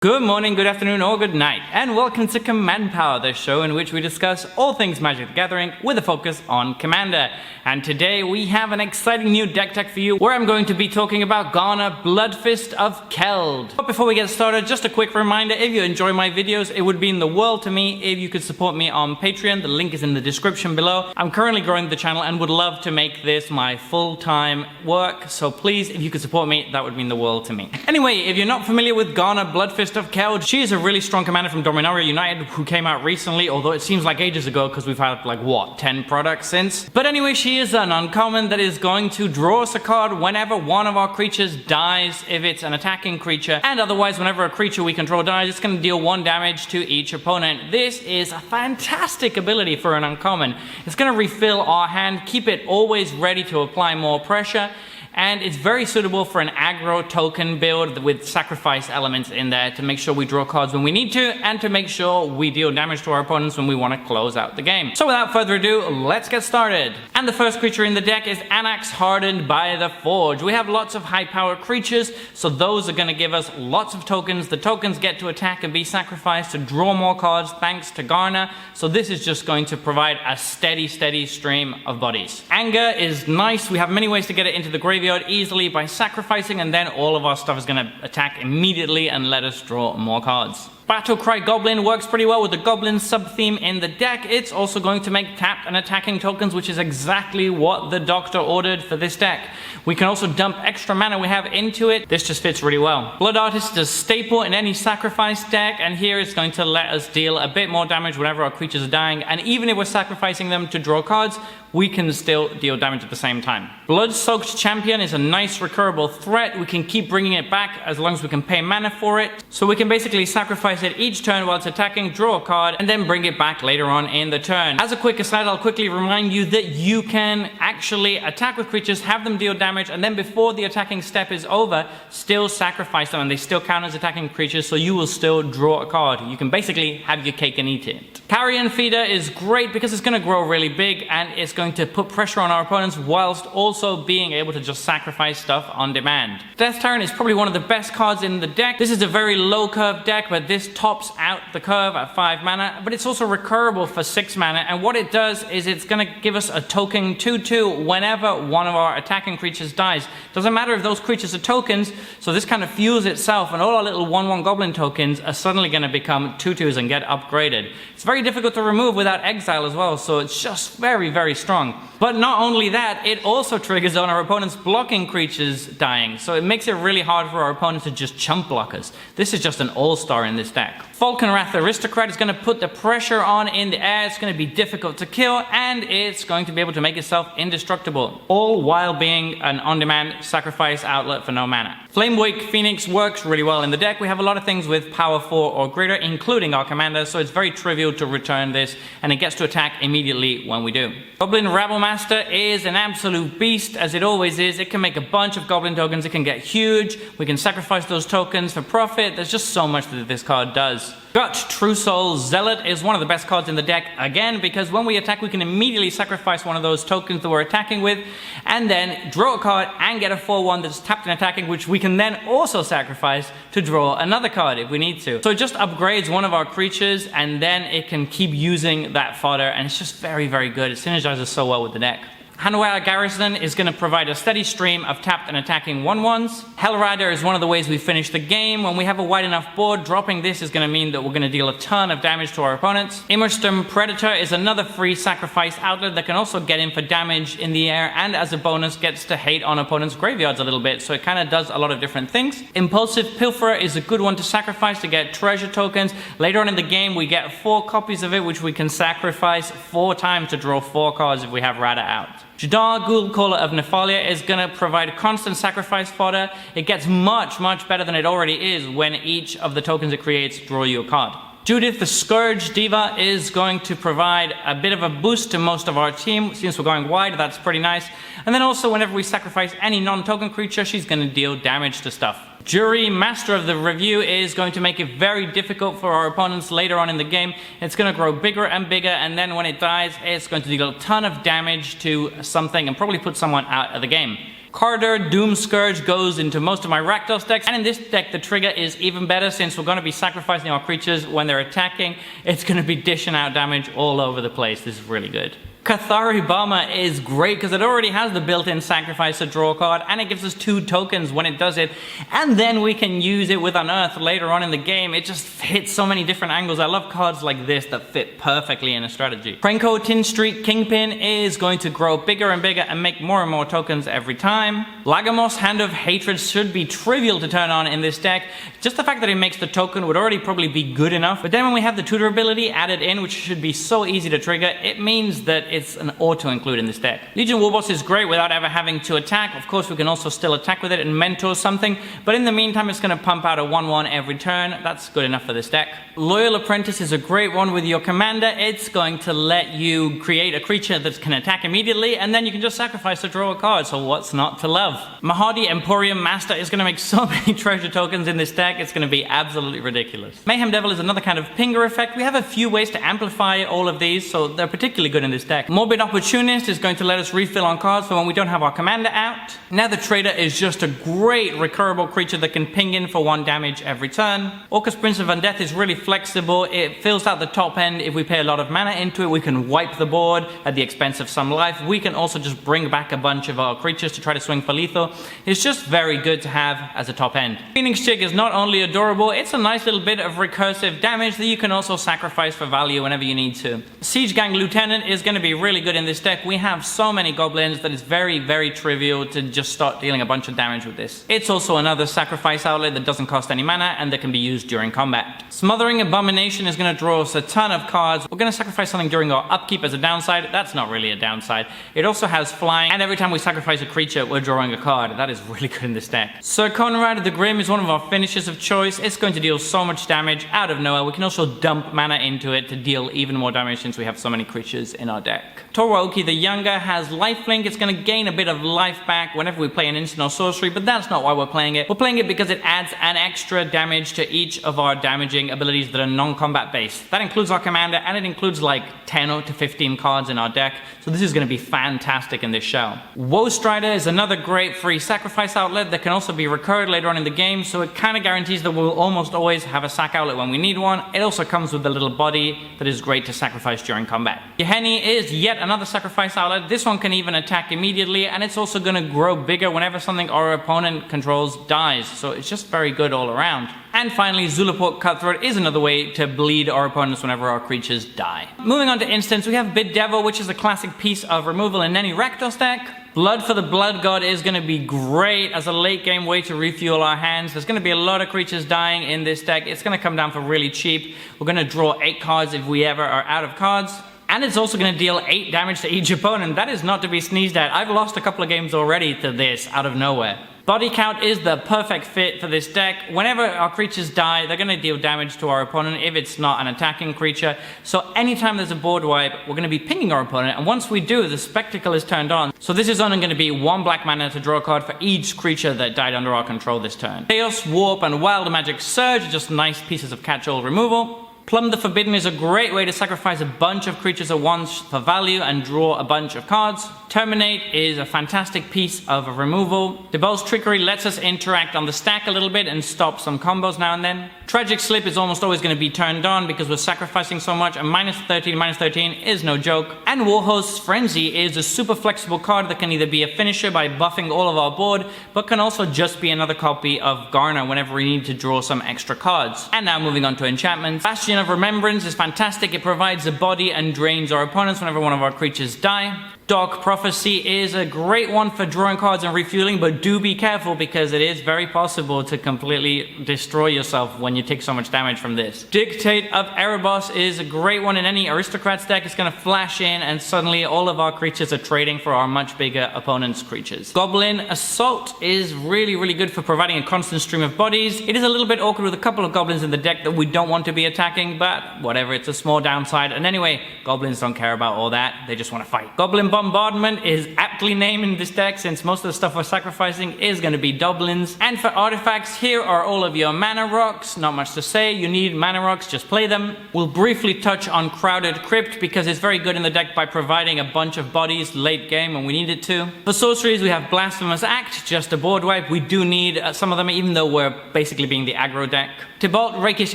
Good morning, good afternoon, or good night, and welcome to Command Power, the show in which we discuss all things Magic the Gathering with a focus on Commander. And today we have an exciting new deck tech for you where I'm going to be talking about Garna, Bloodfist of Keld. But before we get started, just a quick reminder, if you enjoy my videos, it would mean the world to me if you could support me on Patreon. The link is in the description below. I'm currently growing the channel and would love to make this my full-time work, so please, if you could support me, that would mean the world to me. Anyway, if you're not familiar with Garna, Bloodfist of Keld, she is a really strong commander from Dominaria United who came out recently, although it seems like ages ago because we've had like what, 10 products since. But anyway, she is an uncommon that is going to draw us a card whenever one of our creatures dies, if it's an attacking creature, and otherwise whenever a creature we control dies, it's going to deal 1 damage to each opponent. This is a fantastic ability for an uncommon. It's going to refill our hand, keep it always ready to apply more pressure, and it's very suitable for an aggro token build with sacrifice elements in there to make sure we draw cards when we need to and to make sure we deal damage to our opponents when we want to close out the game. So without further ado, let's get started. And the first creature in the deck is Anax, Hardened by the Forge. We have lots of high power creatures, so those are going to give us lots of tokens. The tokens get to attack and be sacrificed to draw more cards thanks to Garna, so this is just going to provide a steady stream of bodies. Anger is nice. We have many ways to get it into the graveyard easily by sacrificing, and then all of our stuff is going to attack immediately and let us draw more cards. Battlecry Goblin works pretty well with the Goblin sub-theme in the deck. It's also going to make tapped and attacking tokens, which is exactly what the Doctor ordered for this deck. We can also dump extra mana we have into it. This just fits really well. Blood Artist is a staple in any sacrifice deck, and here it's going to let us deal a bit more damage whenever our creatures are dying, and even if we're sacrificing them to draw cards, we can still deal damage at the same time. Blood-Soaked Champion is a nice recurable threat. We can keep bringing it back as long as we can pay mana for it. So we can basically sacrifice it each turn while it's attacking, draw a card, and then bring it back later on in the turn. As a quick aside, I'll quickly remind you that you can actually attack with creatures, have them deal damage, and then before the attacking step is over, still sacrifice them, and they still count as attacking creatures, so you will still draw a card. You can basically have your cake and eat it. Carrion Feeder is great because it's going to grow really big, and it's going to put pressure on our opponents whilst also being able to just sacrifice stuff on demand. Death Tyrant is probably one of the best cards in the deck. This is a very low curve deck, but this tops out the curve at 5 mana, but it's also recurable for 6 mana, and what it does is it's going to give us a token 2/2 whenever one of our attacking creatures dies. Doesn't matter if those creatures are tokens, so this kind of fuels itself, and all our little 1/1 goblin tokens are suddenly going to become 2/2s and get upgraded. It's very difficult to remove without exile as well, so it's just very strong. But not only that, it also triggers on our opponent's blocking creatures dying, so it makes it really hard for our opponents to just chump block us. This is just an all-star in this deck. Falconwrath Aristocrat is going to put the pressure on in the air, it's going to be difficult to kill, and it's going to be able to make itself indestructible, all while being an on-demand sacrifice outlet for no mana. Flamewake Phoenix works really well in the deck. We have a lot of things with power 4 or greater, including our commander, so it's very trivial to return this, and it gets to attack immediately when we do. Goblin Rabblemaster is an absolute beast, as it always is. It can make a bunch of goblin tokens, it can get huge, we can sacrifice those tokens for profit. There's just so much that this card does. Gut True Soul Zealot is one of the best cards in the deck, again, because when we attack we can immediately sacrifice one of those tokens that we're attacking with, and then draw a card and get a 4/1 that's tapped and attacking, which we can then also sacrifice to draw another card if we need to. So it just upgrades one of our creatures, and then it can keep using that fodder, and it's just very good. It synergizes so well with the deck. Hanwha Garrison is going to provide a steady stream of tapped and attacking 1/1s. Hellrider is one of the ways we finish the game. When we have a wide enough board, dropping this is going to mean that we're going to deal a ton of damage to our opponents. Immersturm Predator is another free sacrifice outlet that can also get in for damage in the air, and as a bonus gets to hate on opponents' graveyards a little bit, so it kind of does a lot of different things. Impulsive Pilferer is a good one to sacrifice to get treasure tokens. Later on in the game we get 4 copies of it, which we can sacrifice 4 times to draw 4 cards if we have Rada out. Jadar, Ghoul Caller of Nephalia, is going to provide constant sacrifice fodder. It gets much better than it already is when each of the tokens it creates draw you a card. Judith the Scourge Diva is going to provide a bit of a boost to most of our team. Since we're going wide, that's pretty nice. And then also whenever we sacrifice any non-token creature, she's going to deal damage to stuff. Jury, Master of the Review, is going to make it very difficult for our opponents later on in the game. It's going to grow bigger and bigger, and then when it dies, it's going to deal a ton of damage to something and probably put someone out of the game. Carter Doom Scourge goes into most of my Rakdos decks, and in this deck the trigger is even better since we're going to be sacrificing our creatures when they're attacking. It's going to be dishing out damage all over the place. This is really good. Cathari Bomber is great because it already has the built-in sacrifice to draw a card, and it gives us 2 tokens when it does it, and then we can use it with Unearth later on in the game. It just hits so many different angles. I love cards like this that fit perfectly in a strategy. Krenko Tin Street Kingpin is going to grow bigger and bigger and make more and more tokens every time. Lagamos Hand of Hatred should be trivial to turn on in this deck. Just the fact that it makes the token would already probably be good enough, but then when we have the tutor ability added in, which should be so easy to trigger, it means that it's an auto-include in this deck. Legion Warboss is great without ever having to attack. Of course, we can also still attack with it and mentor something, but in the meantime, it's going to pump out a 1/1 every turn. That's good enough for this deck. Loyal Apprentice is a great one with your commander. It's going to let you create a creature that can attack immediately, and then you can just sacrifice to draw a card, so what's not to love? Mahadi Emporium Master is going to make so many treasure tokens in this deck, it's going to be absolutely ridiculous. Mayhem Devil is another kind of pinger effect. We have a few ways to amplify all of these, so they're particularly good in this deck. Morbid Opportunist is going to let us refill on cards for when we don't have our commander out. Now the Trader is just a great recurable creature that can ping in for 1 damage every turn. Orcus Prince of Undeath is really flexible. It fills out the top end. If we pay a lot of mana into it, we can wipe the board at the expense of some life. We can also just bring back a bunch of our creatures to try to swing for lethal. It's just very good to have as a top end. Phoenix Chick is not only adorable, it's a nice little bit of recursive damage that you can also sacrifice for value whenever you need to. Siege Gang Lieutenant is going to be really good in this deck. We have so many goblins that it's very, very trivial to just start dealing a bunch of damage with this. It's also another sacrifice outlet that doesn't cost any mana and that can be used during combat. Smothering Abomination is going to draw us a ton of cards. We're going to sacrifice something during our upkeep as a downside. That's not really a downside. It also has flying, and every time we sacrifice a creature, we're drawing a card. That is really good in this deck. Sir Conrad the Grim is one of our finishers of choice. It's going to deal so much damage out of nowhere. We can also dump mana into it to deal even more damage since we have so many creatures in our deck. Toroki the Younger has lifelink. It's going to gain a bit of life back whenever we play an instant or sorcery, but that's not why we're playing it. We're playing it because it adds an extra damage to each of our damaging abilities that are non-combat based. That includes our commander, and it includes like 10 or to 15 cards in our deck, so this is going to be fantastic in this show. Woe Strider is another great free sacrifice outlet that can also be recurred later on in the game, so it kind of guarantees that we'll almost always have a sack outlet when we need one. It also comes with a little body that is great to sacrifice during combat. Yeheni is yet another sacrifice outlet. This one can even attack immediately, and it's also going to grow bigger whenever something our opponent controls dies, so it's just very good all around. And finally, Zulaport Cutthroat is another way to bleed our opponents whenever our creatures die. Moving on to instants, we have Bid Devil, which is a classic piece of removal in any Rakdos deck. Blood for the Blood God is going to be great as a late game way to refuel our hands. There's going to be a lot of creatures dying in this deck. It's going to come down for really cheap. We're going to draw 8 cards if we ever are out of cards. And it's also going to deal 8 damage to each opponent. That is not to be sneezed at. I've lost a couple of games already to this out of nowhere. Body Count is the perfect fit for this deck. Whenever our creatures die, they're going to deal damage to our opponent if it's not an attacking creature. So anytime there's a board wipe, we're going to be pinging our opponent, and once we do, the Spectacle is turned on. So this is only going to be 1 black mana to draw a card for each creature that died under our control this turn. Chaos, Warp, and Wild Magic Surge are just nice pieces of catch-all removal. Plumb the Forbidden is a great way to sacrifice a bunch of creatures at once for value and draw a bunch of cards. Terminate is a fantastic piece of removal. Debel's Trickery lets us interact on the stack a little bit and stop some combos now and then. Tragic Slip is almost always going to be turned on because we're sacrificing so much, and -13 is no joke. And Warhost's Frenzy is a super flexible card that can either be a finisher by buffing all of our board, but can also just be another copy of Garna whenever we need to draw some extra cards. And now moving on to enchantments. Bastion of Remembrance is fantastic. It provides a body and drains our opponents whenever one of our creatures die. Dark Prophecy is a great one for drawing cards and refueling, but do be careful because it is very possible to completely destroy yourself when you take so much damage from this. Dictate of Erebos is a great one in any Aristocrats deck. It's going to flash in and suddenly all of our creatures are trading for our much bigger opponent's creatures. Goblin Assault is really, really good for providing a constant stream of bodies. It is a little bit awkward with a couple of goblins in the deck that we don't want to be attacking, but whatever, it's a small downside. And anyway, goblins don't care about all that. They just want to fight. Goblin Bombardment is aptly named in this deck since most of the stuff we're sacrificing is going to be Doblins. And for artifacts, here are all of your mana rocks. Not much to say, you need mana rocks, just play them. We'll briefly touch on Crowded Crypt because it's very good in the deck by providing a bunch of bodies late game when we need it to. For sorceries, we have Blasphemous Act, just a board wipe. We do need some of them even though we're basically being the aggro deck. Tibalt Rakish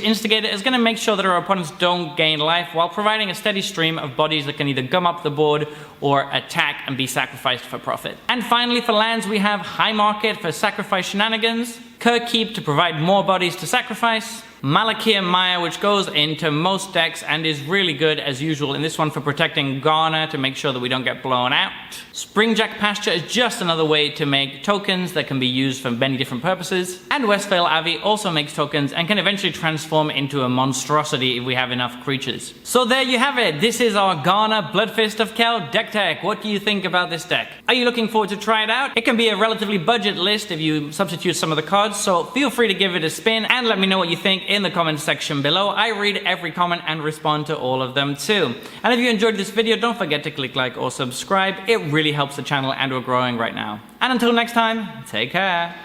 Instigator is going to make sure that our opponents don't gain life while providing a steady stream of bodies that can either gum up the board or attack and be sacrificed for profit. And finally for lands we have High Market for sacrifice shenanigans, Kirkkeep to provide more bodies to sacrifice, Malakir Maya, which goes into most decks and is really good as usual in this one for protecting Garna to make sure that we don't get blown out. Springjack Pasture is just another way to make tokens that can be used for many different purposes. And Westvale Abbey also makes tokens and can eventually transform into a monstrosity if we have enough creatures. So there you have it. This is our Garna Bloodfist of Keld deck tech. What do you think about this deck? Are you looking forward to try it out? It can be a relatively budget list if you substitute some of the cards, so feel free to give it a spin and let me know what you think in the comment section below. I read every comment and respond to all of them too. And if you enjoyed this video, don't forget to click like or subscribe. It really helps the channel and we're growing right now. And until next time, take care.